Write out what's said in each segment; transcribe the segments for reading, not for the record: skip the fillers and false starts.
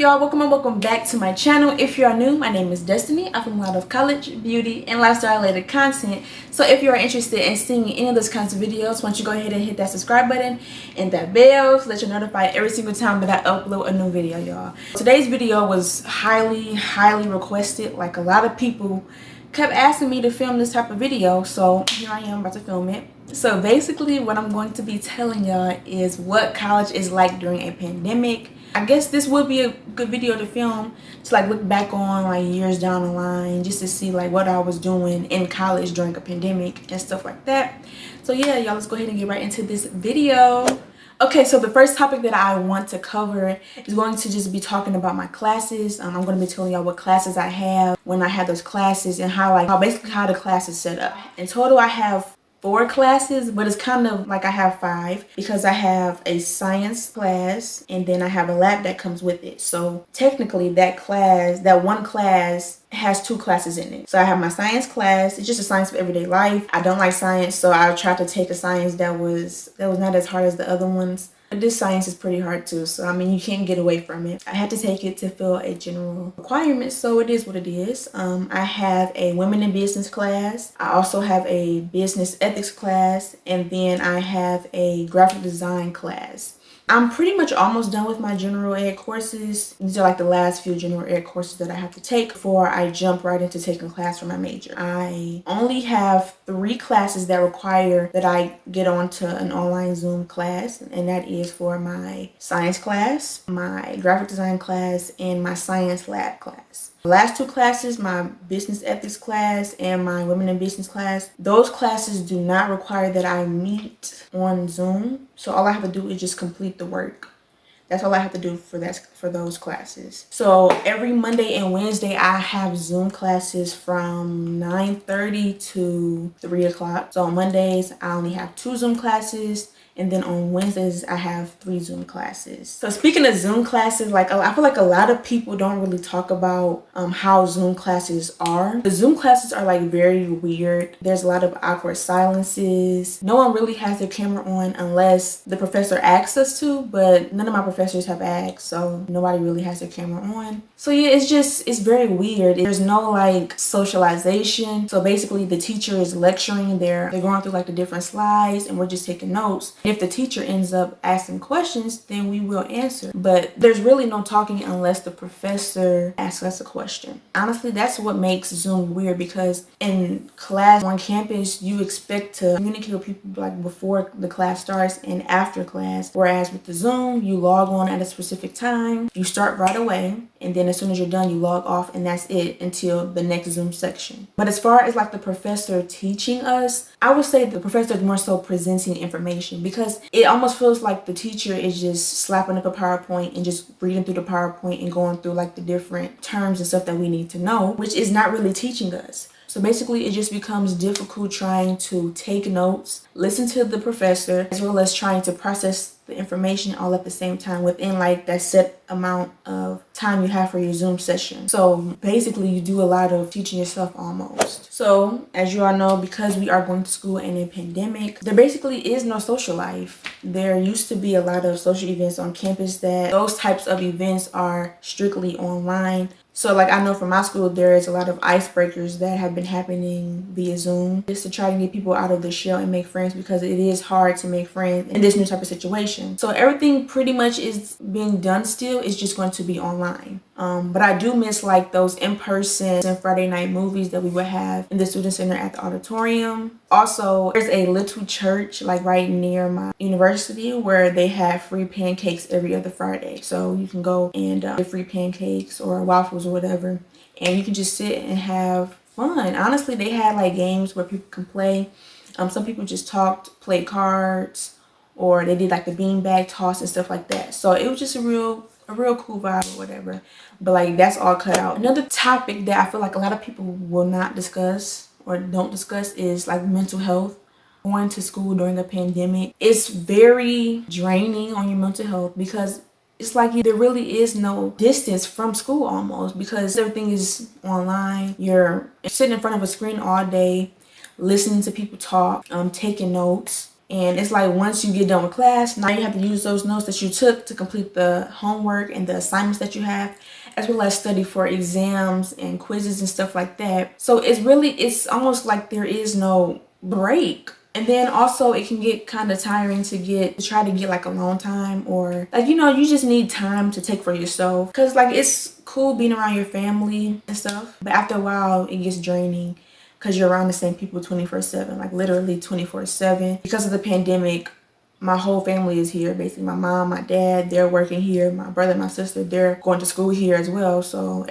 y'all, welcome back to my channel. If you are new, my name is Destiny. I'm from a lot of college, beauty, and lifestyle related content. So if you are interested in seeing any of those kinds of videos, why don't you go ahead and hit that subscribe button and that bell so that you're notified every single time that I upload a new video, y'all. Today's video was highly requested. Like, a lot of people kept asking me to film this type of video, so here I am about to film it. So basically what I'm going to be telling y'all is what college is like during a pandemic. I guess this would be a good video to film to like look back on like years down the line, just to see like what I was doing in college during a pandemic and stuff like that. So yeah, y'all, let's go ahead and get right into this video. Okay, so the first topic that I want to cover is going to just be talking about my classes. I'm going to be telling y'all what classes I have, when I had those classes, and basically how the class is set up. In total, I have 4 classes, but it's kind of like I have 5 because I have a science class and then I have a lab that comes with it. So technically that one class has 2 classes in it. So I have my science class. It's just a science of everyday life. I don't like science, so I tried to take a science that was not as hard as the other ones. But this science is pretty hard too, so I mean, you can't get away from it. I had to take it to fill a general requirement, so it is what it is. I have a women in business class. I also have a business ethics class, and then I have a graphic design class. I'm pretty much almost done with my general ed courses. These are like the last few general ed courses that I have to take before I jump right into taking a class for my major. I only have 3 classes that require that I get onto an online Zoom class, and that is for my science class, my graphic design class, and my science lab class. The last 2 classes, my business ethics class and my women in business class, those classes do not require that I meet on Zoom. So all I have to do is just complete the work. That's all I have to do for those classes. So every Monday and Wednesday, I have Zoom classes from 9:30 to 3 o'clock. So on Mondays, I only have 2 Zoom classes. And then on Wednesdays, I have 3 Zoom classes. So speaking of Zoom classes, like, I feel like a lot of people don't really talk about how Zoom classes are. The Zoom classes are like very weird. There's a lot of awkward silences. No one really has their camera on unless the professor asks us to, but none of my professors have asked, so nobody really has their camera on. So yeah, it's very weird. There's no like socialization. So basically the teacher is lecturing, they're going through like the different slides, and we're just taking notes. If the teacher ends up asking questions, then we will answer. But there's really no talking unless the professor asks us a question. Honestly, that's what makes Zoom weird, because in class on campus, you expect to communicate with people like before the class starts and after class. Whereas with the Zoom, you log on at a specific time, you start right away, and then as soon as you're done, you log off, and that's it until the next Zoom section. But as far as like the professor teaching us, I would say the professor is more so presenting information, because it almost feels like the teacher is just slapping up a PowerPoint and just reading through the PowerPoint and going through like the different terms and stuff that we need to know, which is not really teaching us. So basically it just becomes difficult trying to take notes, listen to the professor, as well as trying to process the information all at the same time within like that set amount of time you have for your Zoom session. So basically you do a lot of teaching yourself almost. So as you all know, because we are going to school in a pandemic, there basically is no social life. There used to be a lot of social events on campus that those types of events are strictly online. So like I know from my school, there is a lot of icebreakers that have been happening via Zoom just to try to get people out of the shell and make friends, because it is hard to make friends in this new type of situation. So everything pretty much is being done still. It's just going to be online. But I do miss like those in-person and Friday night movies that we would have in the student center at the auditorium. Also, there's a little church like right near my university where they have free pancakes every other Friday. So you can go and get free pancakes or waffles or whatever, and you can just sit and have fun. Honestly, they had like games where people can play. Some people just talked, played cards, or they did like the beanbag toss and stuff like that. So it was just a real cool vibe or whatever. But like that's all cut out. Another topic that I feel like a lot of people will not discuss or don't discuss is like mental health. Going to school during a pandemic, it's very draining on your mental health, because it's like there really is no distance from school almost, because everything is online. You're sitting in front of a screen all day, listening to people talk, taking notes. And it's like once you get done with class, now you have to use those notes that you took to complete the homework and the assignments that you have, as well as study for exams and quizzes and stuff like that. So it's almost like there is no break. And then also it can get kind of tiring to try to get like alone time, or like, you just need time to take for yourself. Because like it's cool being around your family and stuff, but after a while it gets draining because you're around the same people 24/7, like literally 24/7. Because of the pandemic, my whole family is here. Basically, my mom, my dad, they're working here. My brother, my sister, they're going to school here as well. So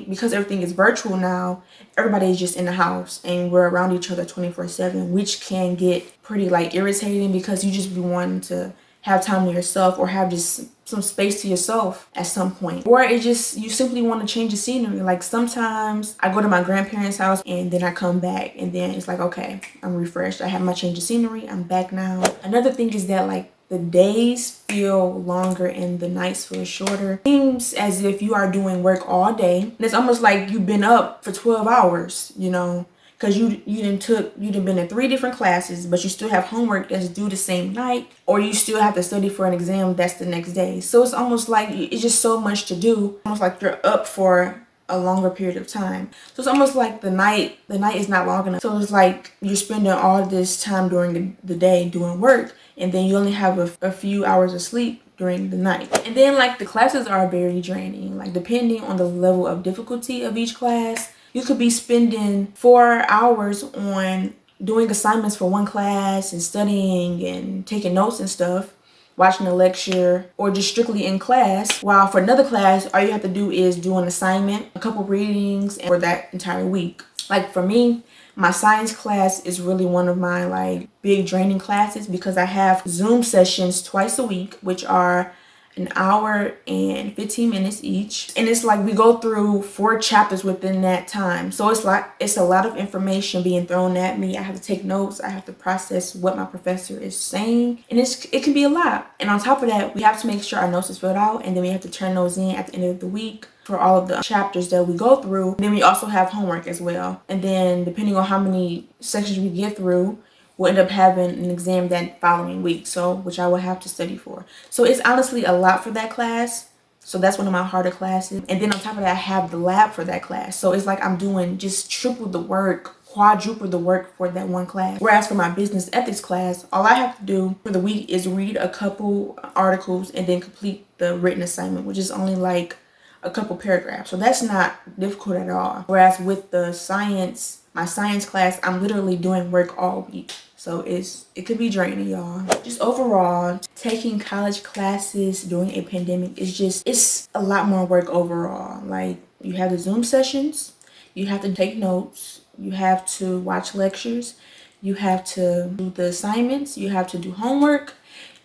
because everything is virtual now, everybody is just in the house and we're around each other 24/7, which can get pretty like irritating because you just be wanting to have time to yourself or have just some space to yourself at some point. Or you simply want to change the scenery. Like sometimes I go to my grandparents' house and then I come back and then it's like, okay, I'm refreshed. I have my change of scenery. I'm back now. Another thing is that like the days feel longer and the nights feel shorter. It seems as if you are doing work all day. And it's almost like you've been up for 12 hours, because you done been in 3 different classes, but you still have homework that's due the same night, or you still have to study for an exam that's the next day. So it's almost like it's just so much to do. Almost like you're up for a longer period of time. So it's almost like the night is not long enough. So it's like you're spending all this time during the day doing work, and then you only have a few hours of sleep during the night. And then like the classes are very draining. Like depending on the level of difficulty of each class, you could be spending 4 hours on doing assignments for one class and studying and taking notes and stuff, watching a lecture, or just strictly in class. While for another class, all you have to do is do an assignment, a couple readings for that entire week. Like for me, my science class is really one of my like big draining classes because I have Zoom sessions twice a week, which are an hour and 15 minutes each, and it's like we go through 4 chapters within that time. So it's a lot of information being thrown at me. I have to take notes, I have to process what my professor is saying, and it can be a lot. And on top of that, we have to make sure our notes is filled out, and then we have to turn those in at the end of the week for all of the chapters that we go through. Then we also have homework as well, and then depending on how many sections we get through, we'll end up having an exam that following week, which I will have to study for. So it's honestly a lot for that class. So that's one of my harder classes. And then on top of that, I have the lab for that class. So it's like I'm doing just triple the work, quadruple the work for that one class. Whereas for my business ethics class, all I have to do for the week is read a couple articles and then complete the written assignment, which is only like a couple paragraphs. So that's not difficult at all. Whereas with my science class, I'm literally doing work all week. So it could be draining, y'all. Just overall, taking college classes during a pandemic it's a lot more work overall. Like you have the Zoom sessions, you have to take notes, you have to watch lectures, you have to do the assignments, you have to do homework,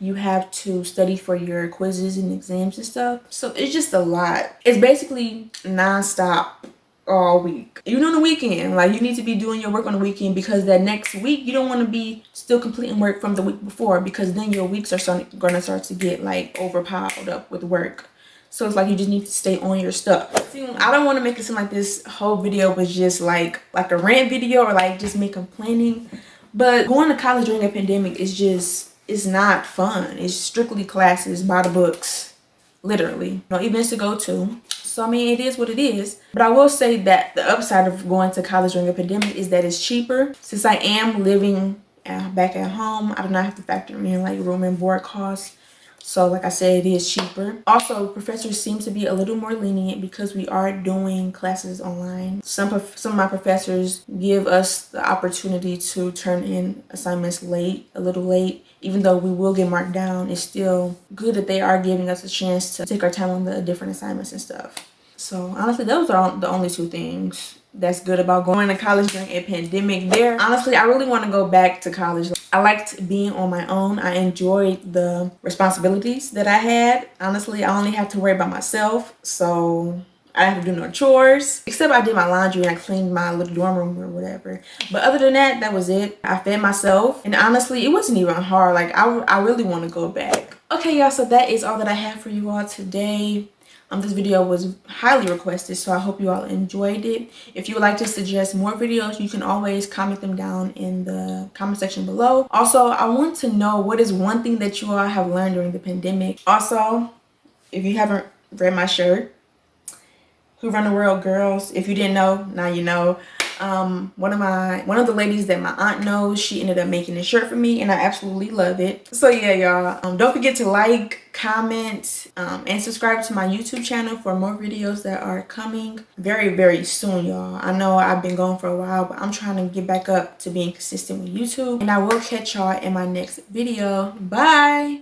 you have to study for your quizzes and exams and stuff. So it's just a lot. It's basically nonstop all week. Even on the weekend, like you need to be doing your work on the weekend, because that next week you don't want to be still completing work from the week before, because then your weeks are going to start to get like overpiled up with work. So it's like you just need to stay on your stuff. See, I don't want to make it seem like this whole video was just like a rant video or like just me complaining, but going to college during a pandemic it's not fun. It's strictly classes by the books, literally. No events to go to. So I mean, it is what it is. But I will say that the upside of going to college during a pandemic is that it's cheaper. Since I am living back at home, I do not have to factor in like room and board costs. So like I said, it is cheaper. Also, professors seem to be a little more lenient because we are doing classes online. Some of my professors give us the opportunity to turn in assignments a little late. Even though we will get marked down, it's still good that they are giving us a chance to take our time on the different assignments and stuff. So honestly, those are the only 2 things that's good about going to college during a pandemic. Honestly, I really want to go back to college. I liked being on my own. I enjoyed the responsibilities that I had. Honestly, I only have to worry about myself, so I didn't have to do no chores, except I did my laundry and I cleaned my little dorm room or whatever. But other than that, that was it. I fed myself, and honestly, it wasn't even hard. Like I really want to go back. Okay, y'all, so that is all that I have for you all today. This video was highly requested, so I hope you all enjoyed it. If you would like to suggest more videos, you can always comment them down in the comment section below. Also, I want to know, what is one thing that you all have learned during the pandemic? Also, if you haven't read my shirt, Who Run the World Girls, if you didn't know, now you know. One of the ladies that my aunt knows, she ended up making this shirt for me, and I absolutely love it. So yeah, y'all, don't forget to like, comment, and subscribe to my YouTube channel for more videos that are coming very, very soon, y'all. I know I've been gone for a while, but I'm trying to get back up to being consistent with YouTube, and I will catch y'all in my next video. Bye.